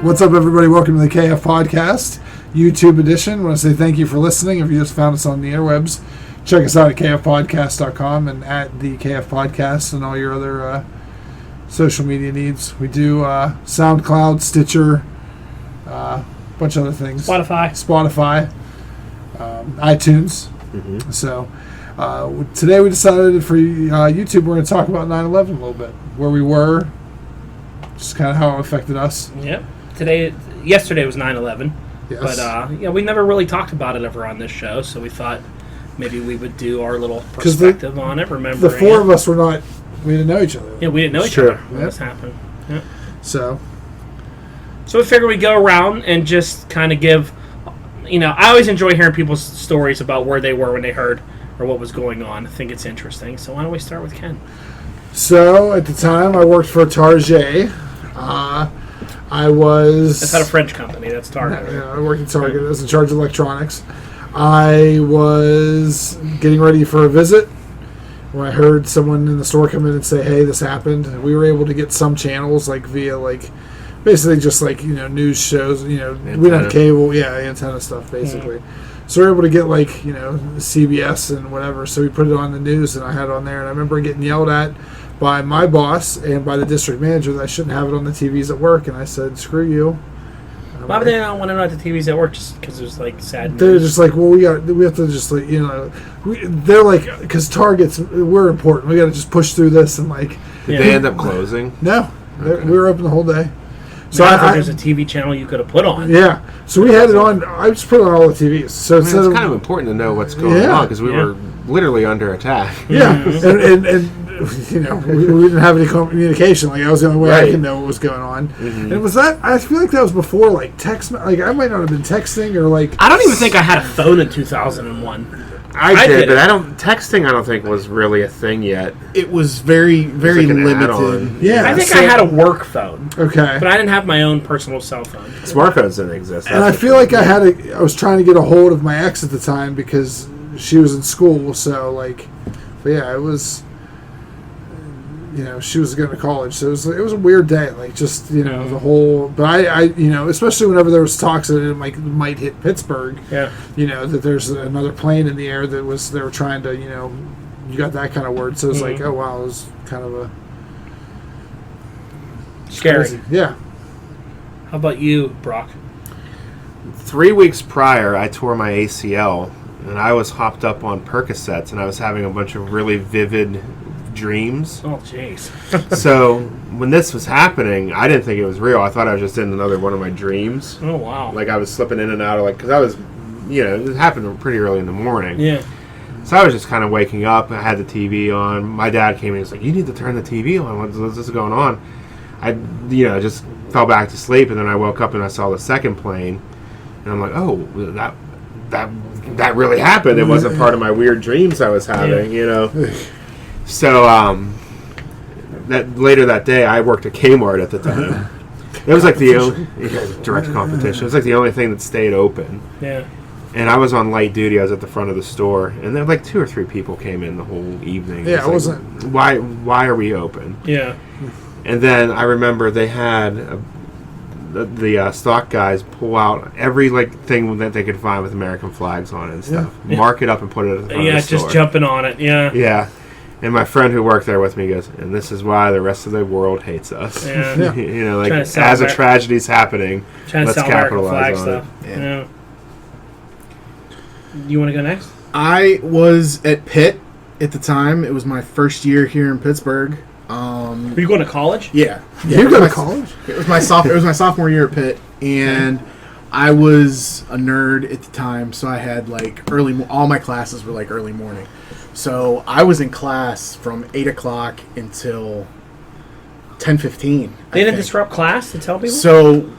What's up, everybody? Welcome to the KF Podcast, YouTube edition. I want to say thank you for listening. If you just found us on the interwebs, check us out at kfpodcast.com and at the KF Podcast and all your other social media needs. We do SoundCloud, Stitcher, a bunch of other things. Spotify, iTunes. Mm-hmm. So today we decided for YouTube we're going to talk about 9/11 a little bit, where we were, just kind of how it affected us. Yep. Yesterday was 9/11. Yes. But we never really talked about it ever on this show, so we thought maybe we would do our little perspective on it. Remember, the four of us we didn't know each other. Yeah, we didn't know each other when this happened. Yep. So we figured we'd go around and just kind of give, I always enjoy hearing people's stories about where they were when they heard or what was going on. I think it's interesting. So why don't we start with Ken? So at the time, I worked for Target. That's not a French company. That's Target. Yeah, I worked at Target. I was in charge of electronics. I was getting ready for a visit when I heard someone in the store come in and say, "Hey, this happened." And we were able to get some channels via basically just news shows. We didn't have cable. Yeah, antenna stuff basically. Mm-hmm. So we were able to get CBS and whatever. So we put it on the news, and I had it on there. And I remember getting yelled at by my boss and by the district manager that I shouldn't have it on the TVs at work, and I said, "Screw you." Why would they not want to know at the TVs at work just because it was sad news? They're just well, we have to just they're because Target's, we're important. We got to just push through this and Did they end up closing? No, okay. We were open the whole day. So there's a TV channel you could have put on. Yeah, so we had it on. I just put it on all the TVs. So it's kind of important to know what's going on because we were literally under attack. Yeah, and we didn't have any communication. I was the only way I could know what was going on. Mm-hmm. And it was that. I feel like that was before text. I might not have been texting or I don't even think I had a phone in 2001. I did, but texting I don't think was really a thing yet. It was very, very limited. Yeah. I think I had a work phone. Okay. But I didn't have my own personal cell phone. Smartphones didn't exist. And I feel like I was trying to get a hold of my ex at the time because she was in school, so but yeah, it was, she was going to college, so it was a weird day, the whole, but I especially whenever there was talks that it might hit Pittsburgh, that there's another plane in the air they were trying to, you got that kind of word, so it was oh wow, it was kind of a scary. Crazy. Yeah. How about you, Brock? 3 weeks prior, I tore my ACL, and I was hopped up on Percocets, and I was having a bunch of really vivid dreams. Oh, jeez. So when this was happening, I didn't think it was real. I thought I was just in another one of my dreams. Oh, wow. I was slipping in and out of because I was, it happened pretty early in the morning. Yeah. So I was just kind of waking up. I had the TV on. My dad came in and was like, "You need to turn the TV on. What's going on?" I, just fell back to sleep, and then I woke up and I saw the second plane, and I'm like, "Oh, that really happened. It wasn't part of my weird dreams I was having, So later that day, I worked at Kmart at the time. It was the only direct competition. It was the only thing that stayed open. Yeah. And I was on light duty. I was at the front of the store, and then 2 or 3 people came in the whole evening. Yeah, it wasn't. Why are we open? Yeah. And then I remember they had the stock guys pull out every thing that they could find with American flags on it and stuff, mark it up and put it at the front of the store. Yeah, just jumping on it. Yeah. Yeah. And my friend who worked there with me goes, "And this is why the rest of the world hates us." Yeah. As a tragedy's happening, let's capitalize on stuff. it. Yeah. You want to go next? I was at Pitt at the time. It was my first year here in Pittsburgh. Were you going to college? Yeah. You go to college? It was my sophomore year at Pitt, and I was a nerd at the time, so I had all my classes were early morning. So I was in class from 8 o'clock until 10:15. They didn't disrupt class to tell people? So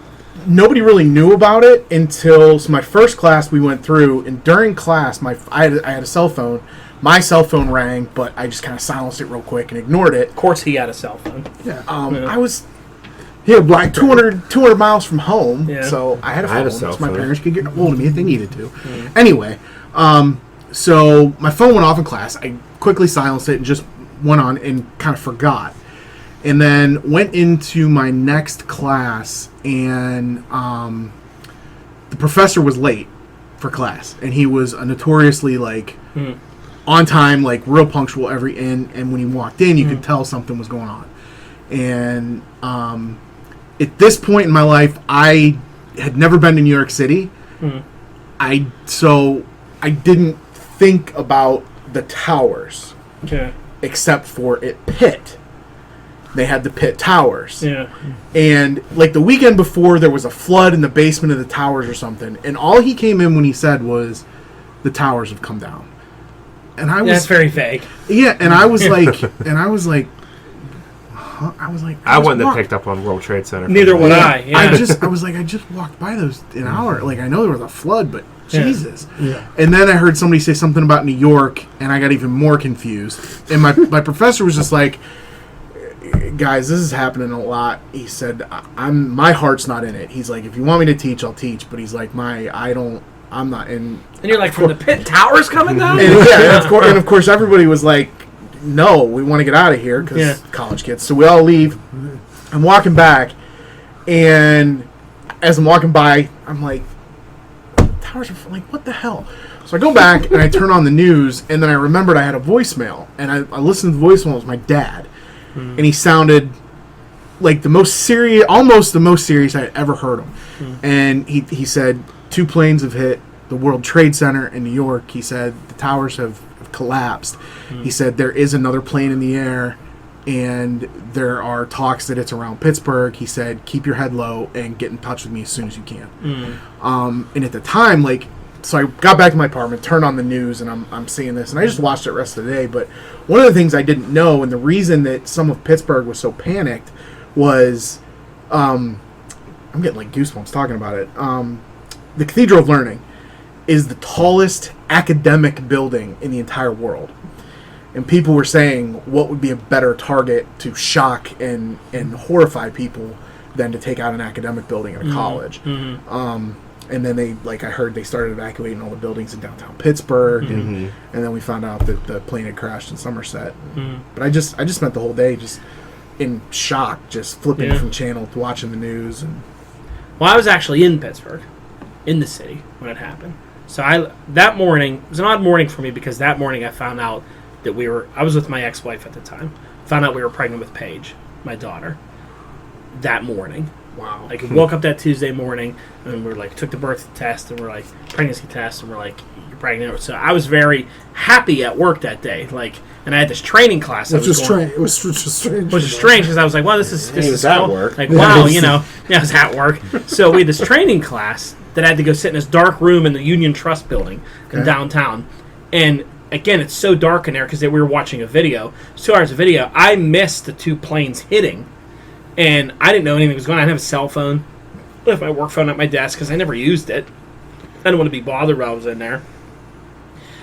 nobody really knew about it until my first class we went through, and during class, I had a cell phone. My cell phone rang, but I just kind of silenced it real quick and ignored it. Of course he had a cell phone. Yeah. I was... He had 200 miles from home, so I had a phone. So my parents could get a hold of me if they needed to. Anyway, so my phone went off in class. I quickly silenced it and just went on and kind of forgot. And then went into my next class, and the professor was late for class, and he was a notoriously like on time, like real punctual and when he walked in, you could tell something was going on. And at this point in my life, I had never been to New York City. So I didn't think about the towers, except for at Pitt. They had the Pitt Towers. Yeah. And like the weekend before, there was a flood in the basement of the towers or something. And all he came in when he said was, the towers have come down. And I was... That's very vague. Yeah, and I was like... I wouldn't have picked up on World Trade Center. Neither would I. Yeah. I just walked by those an hour. Like, I know there was a flood, but Jesus. Yeah. And then I heard somebody say something about New York, and I got even more confused. And my professor was just like, guys, this is happening a lot. He said, my heart's not in it. He's like, if you want me to teach, I'll teach. But he's like, I'm not in. And you're like, from the Pitt Towers coming down? And of course, everybody was like, no, we want to get out of here because college kids. So we all leave. I'm walking back, and as I'm walking by, I'm like, towers are like, what the hell? So I go back and I turn on the news, and then I remembered I had a voicemail, and I listened to the voicemail. It was my dad, and he sounded like almost the most serious I had ever heard him. And he said 2 planes have hit the World Trade Center in New York. He said the towers have collapsed. He said there is another plane in the air, and there are talks that it's around Pittsburgh. He said, keep your head low and get in touch with me as soon as you can. And at the time, like, so I got back to my apartment, turned on the news, and I'm seeing this, and I just watched it the rest of the day. But one of the things I didn't know, and the reason that some of Pittsburgh was so panicked, was I'm getting like goosebumps talking about it. The Cathedral of Learning is the tallest academic building in the entire world. And people were saying, what would be a better target to shock and horrify people than to take out an academic building at a college? And then I heard they started evacuating all the buildings in downtown Pittsburgh, and then we found out that the plane had crashed in Somerset. But I just spent the whole day just in shock, just flipping from channel to watching the news. Well, I was actually in Pittsburgh, in the city, when it happened. So that morning, it was an odd morning for me because that morning I found out that I was with my ex-wife at the time, found out we were pregnant with Paige, my daughter, that morning. Wow. Like, woke up that Tuesday morning, and we're like, took the birth test, and we're like, pregnancy test, and we're like, you're pregnant. So I was very happy at work that day. Like, and I had this training class. Which was strange. It was just strange. Which is strange because I was like, well, this is at cool. work. Like, wow, it was at work. So we had this training class that I had to go sit in this dark room in the Union Trust building in downtown. And again, it's so dark in there because we were watching a video. 2 hours of video. I missed the 2 planes hitting. And I didn't know anything was going on. I didn't have a cell phone. I left my work phone at my desk because I never used it. I didn't want to be bothered while I was in there.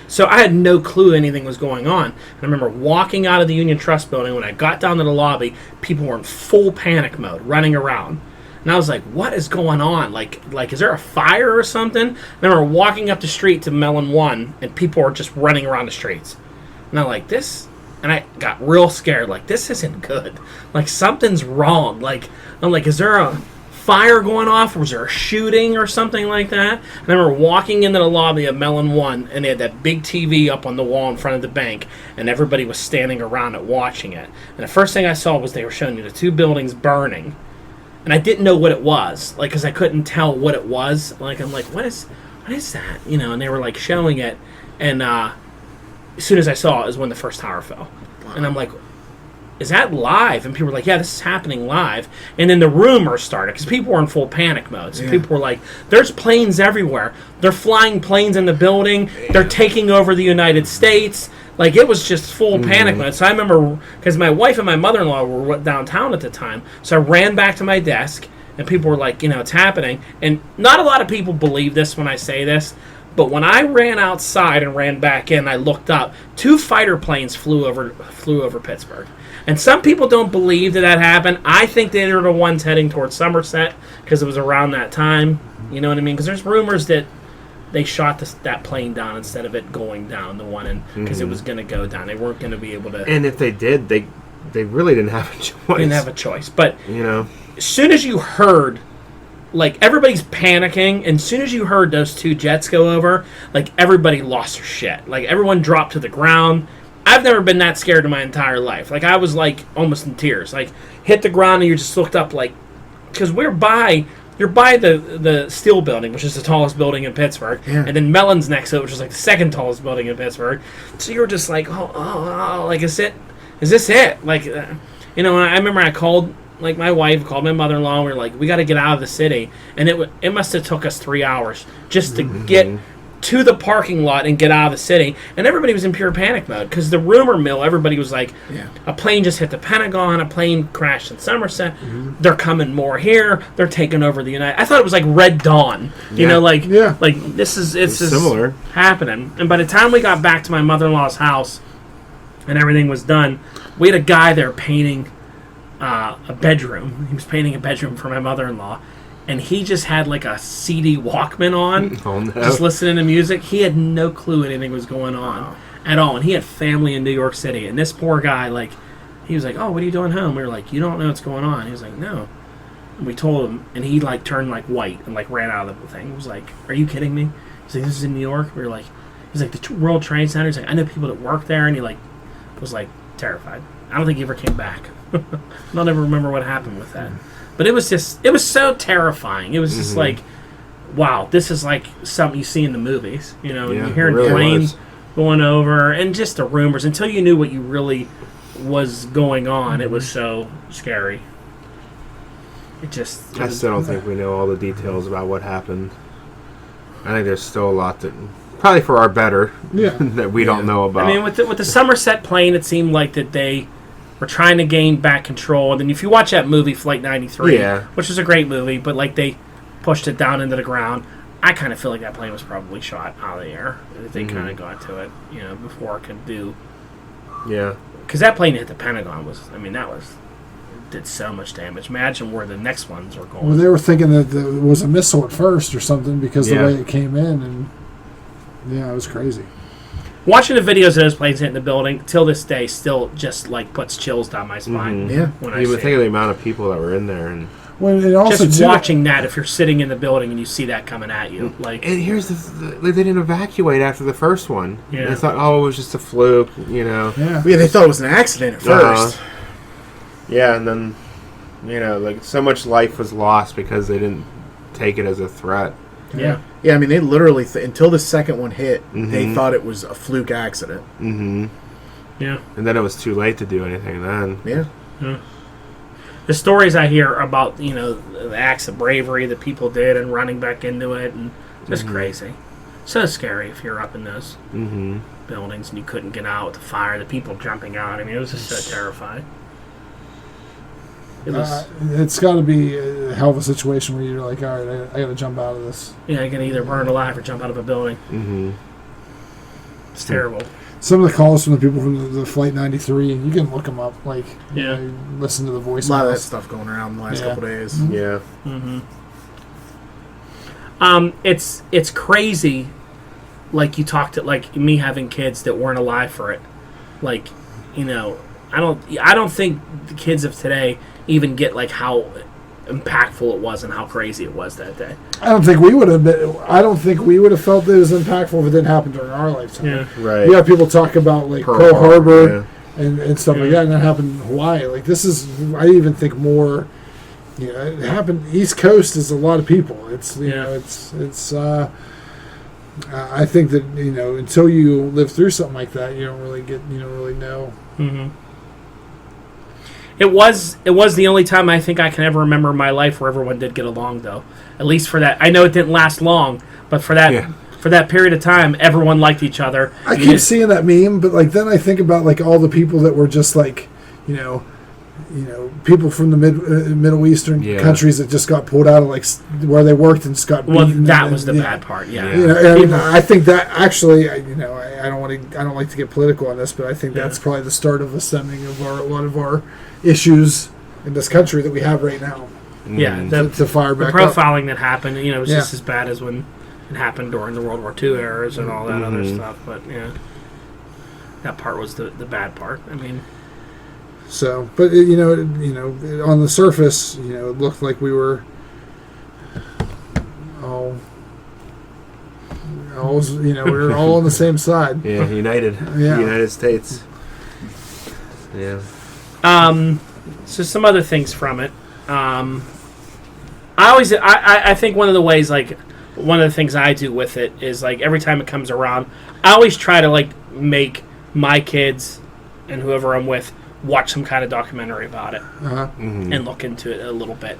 So I had no clue anything was going on. And I remember walking out of the Union Trust building. When I got down to the lobby, people were in full panic mode, running around. And I was like, what is going on? Like, is there a fire or something? And I remember walking up the street to Mellon 1, and people were just running around the streets. And I'm like, this... And I got real scared. Like, this isn't good. Like, something's wrong. Like, I'm like, is there a fire going off? Or was there a shooting or something like that? And I remember walking into the lobby of Mellon 1, and they had that big TV up on the wall in front of the bank, and everybody was standing around it watching it. And the first thing I saw was they were showing you the 2 buildings burning. And I didn't know what it was. Like, because I couldn't tell what it was. Like, I'm like, what is that? And they were, like, showing it. And, as soon as I saw it is when the first tower fell. Wow. And I'm like, is that live? And people were like, yeah, this is happening live. And then the rumors started because people were in full panic mode. So people were like, there's planes everywhere. They're flying planes in the building. They're taking over the United States. Like, it was just full panic mode. So I remember, because my wife and my mother-in-law were downtown at the time, so I ran back to my desk, and people were like, it's happening. And not a lot of people believe this when I say this, but when I ran outside and ran back in, I looked up. 2 fighter planes flew over Pittsburgh. And some people don't believe that happened. I think they were the ones heading towards Somerset because it was around that time. You know what I mean? Because there's rumors that they shot that plane down instead of it going down, the one, because it was going to go down. They weren't going to be able to... And if they did, they really didn't have a choice. Didn't have a choice. But you know, as soon as you heard, like, everybody's panicking, and as soon as you heard those two jets go over, like, everybody lost their shit. Like, everyone dropped to the ground. I've never been that scared in my entire life. Like, I was, like, almost in tears. Like, hit the ground, and you just looked up, like, because you're by the Steel Building, which is the tallest building in Pittsburgh, and then Mellon's next to it, which is, like, the second tallest building in Pittsburgh. So you were just like, oh, like, is this it? Like, you know, I remember I called, like, my wife called my mother-in-law, and we were like, we got to get out of the city. And it must have took us 3 hours just to get to the parking lot and get out of the city. And everybody was in pure panic mode because the rumor mill, everybody was like, a plane just hit the Pentagon, a plane crashed in Somerset, they're coming more here, they're taking over the United. I thought it was like Red Dawn, you know, like this is similar happening. And by the time we got back to my mother-in-law's house and everything was done, we had a guy there painting a bedroom. He was painting a bedroom for my mother-in-law, and he just had like a CD Walkman on, just listening to music. He had no clue anything was going on at all, and he had family in New York City. And this poor guy, like, he was like, "Oh, what are you doing home?" We were like, "You don't know what's going on." He was like, "No." And we told him, and he like turned like white and like ran out of the thing. He was like, "Are you kidding me?" He's like, "This is in New York." We were like, "He's like the World Trade Center." He's like, "I know people that work there," and he like was like terrified. I don't think he ever came back. I don't ever remember what happened with that. But it was so terrifying. It was just like, wow, this is like something you see in the movies. You know, you hear really planes going over and just the rumors. Until you knew what you really was going on, it was so scary. I still don't think we know all the details about what happened. I think there's still a lot that, probably for our better, that we don't know about. I mean, with the Somerset plane, it seemed like that they were trying to gain back control. And then if you watch that movie, Flight 93, which is a great movie, but like they pushed it down into the ground, I kind of feel like that plane was probably shot out of the air. They kind of got to it, you know, before it could do. Yeah. Because that plane hit the Pentagon did so much damage. Imagine where the next ones were going. Well, they were thinking that it was a missile at first or something because the way it came in, and it was crazy. Watching the videos of those planes hitting the building till this day still just like puts chills down my spine. When I you would think of the amount of people that were in there, and just watching that, if you're sitting in the building and you see that coming at you, like. And here's they didn't evacuate after the first one. Yeah. They thought, it was just a fluke, you know. Yeah, they thought it was an accident at first. Yeah, and then, you know, like so much life was lost because they didn't take it as a threat. Yeah. Yeah, I mean, they literally, until the second one hit, they thought it was a fluke accident. Yeah. And then it was too late to do anything then. Yeah. The stories I hear about, you know, the acts of bravery that people did and running back into it, and just crazy. So scary if you're up in those buildings and you couldn't get out with the fire, the people jumping out. I mean, it was just so terrifying. It's got to be a hell of a situation where you're like, all right, I got to jump out of this. Yeah, I can either burn alive or jump out of a building. It's terrible. Some of the calls from the people from the Flight 93, and you can look them up. Like, you know, listen to the voice. A lot of that stuff going around the last couple days. Yeah. It's crazy. Like you talked to like me having kids that weren't alive for it. Like, you know, I don't think the kids of today even get like how impactful it was and how crazy it was that day. I don't think we would have felt that it was impactful if it didn't happen during our lifetime. Yeah, right. You have people talk about like Pearl Harbor and stuff like that, and that happened in Hawaii. Like this is, I even think more. You know, it happened East Coast is a lot of people. It's it's. I think that until you live through something like that, you don't really know. It was the only time I think I can ever remember in my life where everyone did get along, though. At least for that. I know it didn't last long, but for that period of time, everyone liked each other. I keep seeing that meme, but like then I think about like all the people that were just like, people from the Middle Eastern countries that just got pulled out of like where they worked and just got beaten. Well, that was the bad part. I think that actually, I don't like to get political on this, but I think that's probably the start of the stemming of a lot of our issues in this country that we have right now. Yeah, to fire back the profiling that happened, was just as bad as when it happened during the World War II eras and all that other stuff. But that part was the bad part. I mean, So, but on the surface, it looked like we were we were all on the same side. Yeah, united. Yeah. United States. Yeah. So some other things from it. I think one of the ways, like, one of the things I do with it is, like, every time it comes around, I always try to, like, make my kids and whoever I'm with watch some kind of documentary about it and look into it a little bit.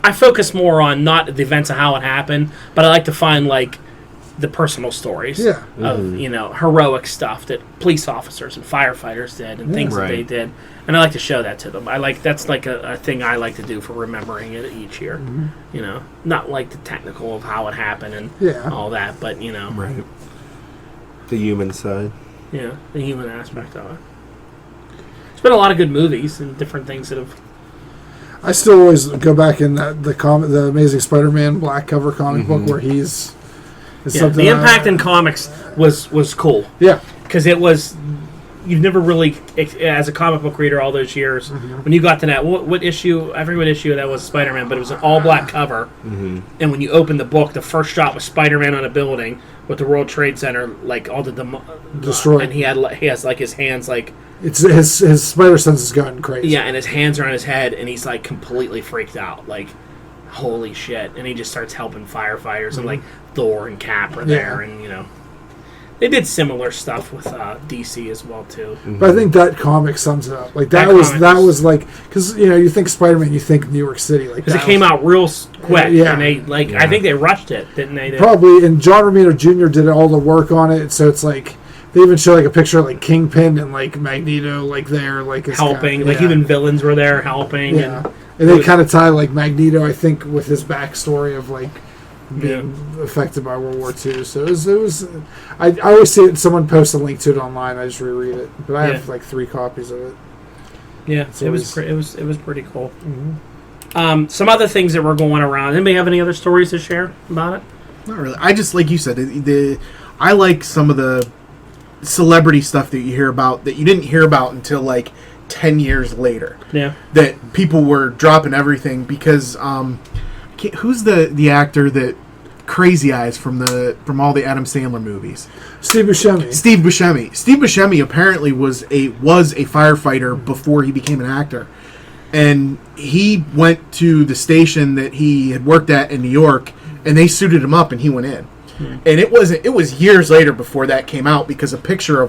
I focus more on not the events of how it happened, but I like to find, like, the personal stories of heroic stuff that police officers and firefighters did and things that they did, and I like to show that to them. That's like a thing I like to do for remembering it each year. Not like the technical of how it happened and all that, but right, the human side, the human aspect of it. There's been a lot of good movies and different things that have. I still always go back in the Amazing Spider-Man black cover comic book where he's. The impact in comics was cool. Yeah. Because it was, you've never really, as a comic book reader all those years, when you got to that, what issue, I forget what issue that was, Spider-Man, but it was an all-black cover. And when you opened the book, the first shot was Spider-Man on a building with the World Trade Center, like, all the destroyed. And he has, like, his hands, like... It's his spider sense has gotten crazy. Yeah, and his hands are on his head, and he's, like, completely freaked out. Like, holy shit. And he just starts helping firefighters, and, like, Thor and Cap are there, and they did similar stuff with DC as well too. But I think that comic sums it up. Like that was like, because you think Spider-Man, you think New York City, like because it came out real quick, and they I think they rushed it, didn't they? Probably, and John Romita Jr. did all the work on it, so it's like they even show like a picture of like Kingpin and like Magneto like there, like helping, like even villains were there helping, and they kind of tie like Magneto, I think, with his backstory of like. Being affected by World War II, so it was. I always see it. Someone posts a link to it online. I just reread it, but I have like 3 copies of it. Yeah, it was pretty cool. Some other things that were going around. Anybody have any other stories to share about it? Not really. I just, like you said, I like some of the celebrity stuff that you hear about that you didn't hear about until like 10 years later. Yeah, that people were dropping everything because. Who's the actor that Crazy Eyes from all the Adam Sandler movies? Steve Buscemi. Steve Buscemi apparently was a firefighter before he became an actor, and he went to the station that he had worked at in New York, and they suited him up, and he went in. And it was years later before that came out because a picture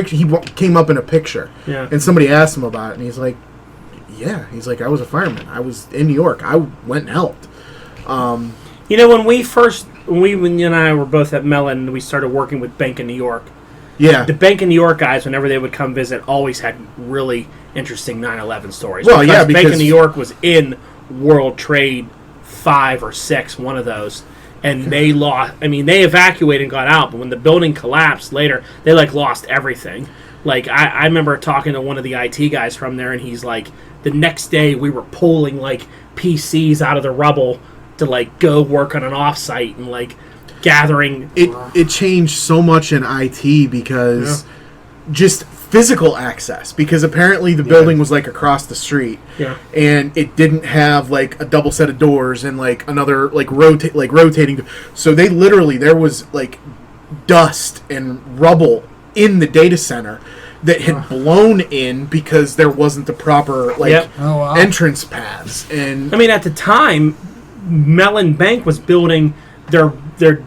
he came up in a picture, and somebody asked him about it, and he's like. Yeah, he's like, I was a fireman. I was in New York. I went and helped. When you and I were both at Mellon, we started working with Bank of New York. Yeah. The Bank of New York guys, whenever they would come visit, always had really interesting 9/11 stories. Well, because Bank of New York was in World Trade 5 or 6, one of those. And they lost, they evacuated and got out, but when the building collapsed later, they, like, lost everything. Like, I remember talking to one of the IT guys from there, and he's like, the next day we were pulling, like, PCs out of the rubble to, like, go work on an offsite and, like, gathering. It changed so much in IT because just physical access, because apparently the building was, like, across the street. Yeah. And it didn't have, like, a double set of doors and, like, another, like, rotating. So they literally, there was, like, dust and rubble in the data center that had blown in because there wasn't the proper entrance paths. And at the time, Mellon Bank was building their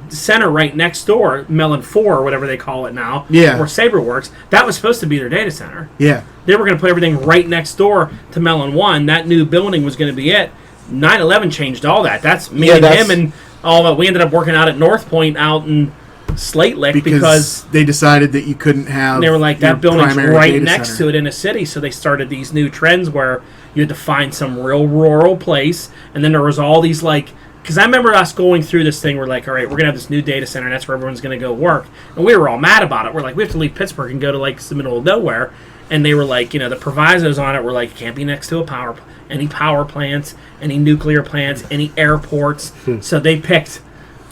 center right next door, Mellon 4 or whatever they call it now, or SaberWorks. That was supposed to be their data center. Yeah, they were going to put everything right next door to Mellon 1. That new building was going to be it. 9/11 changed all that. That's me and him and all that. We ended up working out at North Point out in Slate Lick because they decided that you couldn't have. They were like, that building's right next center to it in a city, so they started these new trends where you had to find some real rural place, and then there was all these, like, because I remember us going through this thing, we're like, all right, we're gonna have this new data center, and that's where everyone's gonna go work, and we were all mad about it. We're like, we have to leave Pittsburgh and go to, like, the middle of nowhere, and they were like, the provisos on it were like, it can't be next to any power plants, any nuclear plants, any airports. So they picked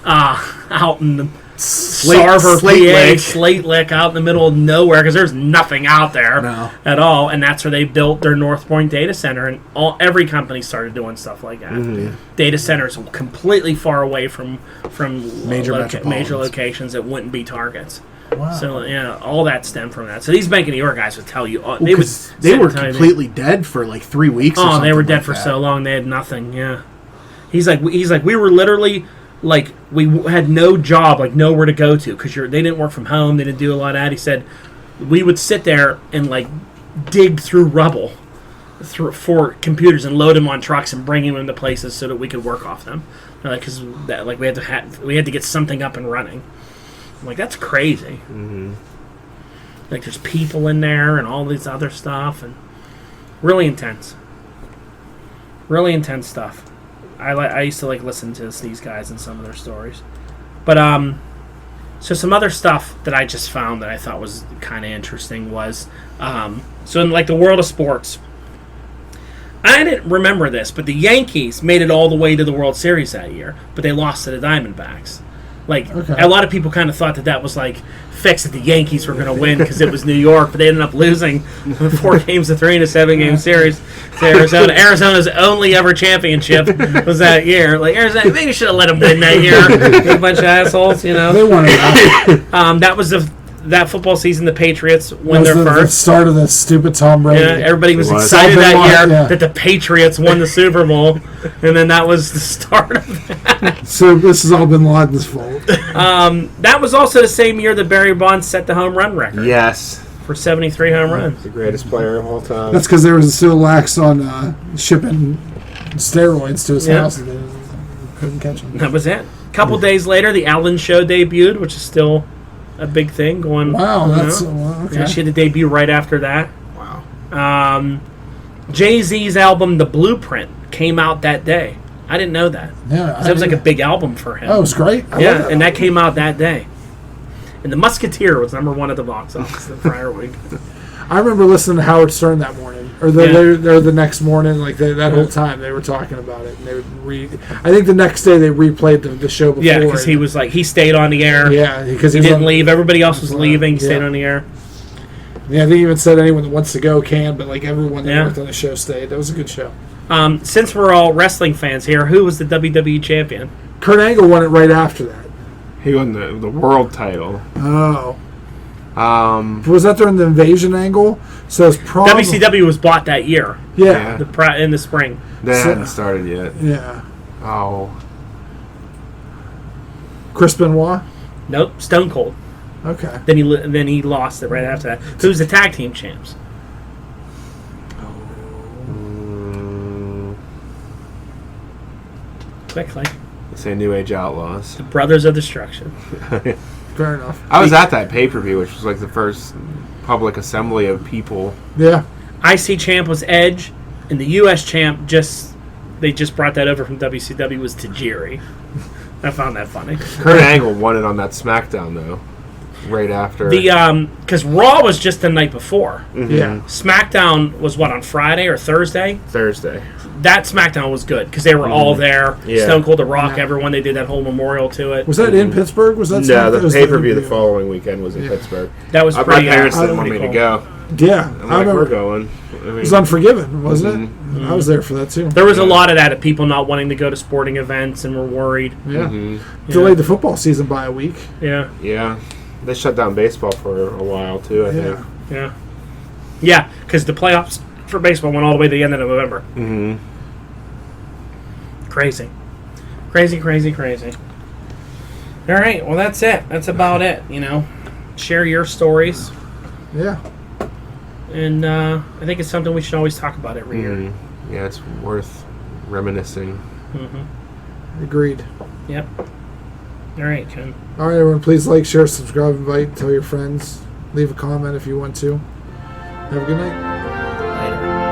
out in Sarver, Slate PA, Lake. Slate Lake, out in the middle of nowhere because there's nothing out there at all, and that's where they built their North Point data center, and every company started doing stuff like that. Data centers completely far away from Major locations that wouldn't be targets. Wow. So all that stemmed from that. So these Bank of New York guys would tell you They were completely dead for like 3 weeks. Oh, they were dead for so long. They had nothing. Yeah. He's like we were literally like we had no job, like nowhere to go to because they didn't work from home. They didn't do a lot of that. He said we would sit there and like dig through rubble for computers and load them on trucks and bring them to places so that we could work off them. Because we had to get something up and running. I'm like, that's crazy. Like there's people in there and all this other stuff and really intense stuff. I used to like listen to these guys and some of their stories, but so some other stuff that I just found that I thought was kind of interesting was so in like the world of sports, I didn't remember this, but the Yankees made it all the way to the World Series that year, but they lost to the Diamondbacks. Like a lot of people kind of thought that was like fixed, that the Yankees were going to win because it was New York, but they ended up losing 4 games to 3 in a 7-game series to Arizona. Arizona's only ever championship was that year. Like Arizona, maybe should have let them win that year. A bunch of assholes, you know. They won it. That was that football season. The Patriots won their first. The start of the stupid Tom Brady. Yeah, everybody was excited that year that the Patriots won the Super Bowl, and then that was the start of that. So this has all been Laden's fault. That was also the same year that Barry Bonds set the home run record. Yes. For 73 home runs. The greatest player of all time. That's because there was so lax on shipping steroids to his house that they couldn't catch him. That was it. A couple days later, the Ellen Show debuted, which is still a big thing going. Wow, that's okay. Yeah, she had a debut right after that. Wow. Jay-Z's album, The Blueprint, came out that day. I didn't know that. Yeah, that was like a big album for him. Oh, it was great. And that came out that day. And The Musketeer was #1 at the box office the prior week. I remember listening to Howard Stern that morning, or the next morning, like that whole time they were talking about it. And they would I think the next day they replayed the show before. Yeah, because he was like he stayed on the air. Yeah, because he didn't leave. Everybody else was leaving. He stayed on the air. Yeah, I think he even said anyone that wants to go can, but like everyone that worked on the show stayed. That was a good show. Since we're all wrestling fans here, who was the WWE champion? Kurt Angle won it right after that. He won the world title. Oh. Was that during the Invasion angle? So it's probably WCW was bought that year. Yeah. In the spring. That hadn't started yet. Yeah. Oh. Chris Benoit? Nope. Stone Cold. Okay. Then he lost it right after that. Who's the tag team champs? Quickly. Say New Age Outlaws. The Brothers of Destruction. Fair enough. I was at that pay-per-view, which was like the first public assembly of people. Yeah. IC champ was Edge, and the US champ they just brought that over from WCW was Tajiri. I found that funny. Kurt Angle won it on that SmackDown though, right after because Raw was just the night before. Mm-hmm. Yeah. SmackDown was on Friday or Thursday. Thursday. That SmackDown was good because they were all there. Yeah. Stone Cold, The Rock, everyone. They did that whole memorial to it. Was that in Pittsburgh? Was that no? The pay-per-view the following weekend was in Pittsburgh. That was pretty. My parents didn't want me to go. Yeah, I'm like, we're going. It was Unforgiven, wasn't it? I was there for that too. There was a lot of that of people not wanting to go to sporting events and were worried. Yeah. Delayed the football season by a week. Yeah. Yeah. They shut down baseball for a while too, I think. Yeah. Yeah, because the playoffs for baseball went all the way to the end of November. Mm-hmm. Crazy. All right, well, that's it. That's about it, Share your stories. Yeah. And I think it's something we should always talk about every year. Yeah, it's worth reminiscing. Mm-hmm. Agreed. Yep. All right, Ken. All right, everyone, please like, share, subscribe, invite, tell your friends. Leave a comment if you want to. Have a good night. Later.